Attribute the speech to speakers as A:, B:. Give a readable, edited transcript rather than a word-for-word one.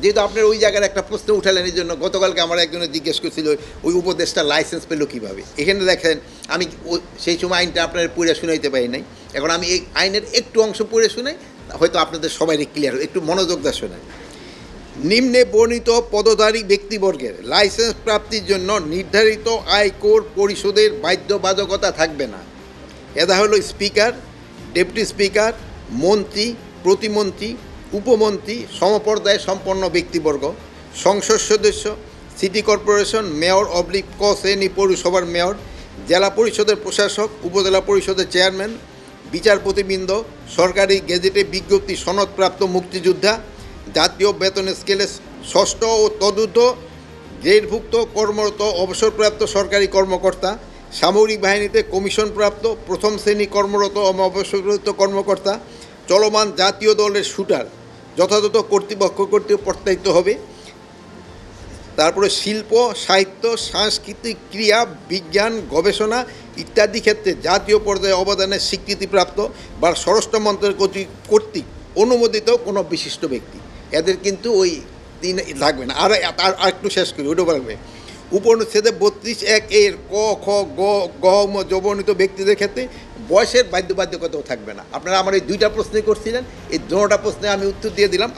A: যেহেতু আপনার ওই জায়গার একটা প্রশ্ন উঠালেন, এই জন্য গতকালকে আমার একজনে জিজ্ঞেস করছিল ওই উপদেশটা লাইসেন্স পেলো কীভাবে। এখানে দেখেন আমি সেই সময় আইনটা আপনার পড়ে শুনাইতে পারি নাই। এখন আমি এই আইনের একটু অংশ পড়ে শুনাই, হয়তো আপনাদের সবাই ক্লিয়ার হবে, একটু মনোযোগ দিয়ে শোনেন। নিম্নে বর্ণিত পদধারী ব্যক্তিবর্গের লাইসেন্স প্রাপ্তির জন্য নির্ধারিত আয়কর পরিশোধের বাধ্যবাধকতা থাকবে না। এরা হলো স্পিকার, ডেপুটি স্পিকার, মন্ত্রী, প্রতিমন্ত্রী, উপমন্ত্রী, সমপর্যায়ে সম্পন্ন ব্যক্তিবর্গ, সংসদ সদস্য, সিটি কর্পোরেশন মেয়র অবলিক ক শ্রেণী পৌরসভার মেয়র, জেলা পরিষদের প্রশাসক, উপজেলা পরিষদের চেয়ারম্যান, বিচারপতিবৃন্দ, সরকারি গেজেটে বিজ্ঞপ্তি সনদপ্রাপ্ত মুক্তিযোদ্ধা, জাতীয় বেতন স্কেলে ষষ্ঠ ও তদূর্ধ্ব গ্রেডভুক্ত কর্মরত অবসরপ্রাপ্ত সরকারি কর্মকর্তা, সামরিক বাহিনীতে কমিশনপ্রাপ্ত প্রথম শ্রেণী কর্মরত অবসরপ্রাপ্ত কর্মকর্তা, চলমান জাতীয় দলের শুটার যথাযথ কর্তৃপক্ষ কর্তৃক প্রত্যায়িত হবে। তারপরে শিল্প, সাহিত্য, সাংস্কৃতিক, ক্রিয়া, বিজ্ঞান, গবেষণা ইত্যাদি ক্ষেত্রে জাতীয় পর্যায়ে অবদানের স্বীকৃতিপ্রাপ্ত বা স্বরাষ্ট্র মন্ত্রণালয় কর্তৃক অনুমোদিত কোনো বিশিষ্ট ব্যক্তি। এদের কিন্তু ওই দিন লাগবে না। আর একটু শেষ করি, ওটা বলবে উপনিষেধে 32(1) এর ক, খ, গ যবর্ণিত ব্যক্তিদের ক্ষেত্রে বয়সের বাধ্যবাধকতাও থাকবে না। আপনারা আমার এই দুইটা প্রশ্নই করছিলেন, এই দুটোটা প্রশ্নে আমি উত্তর দিয়ে দিলাম।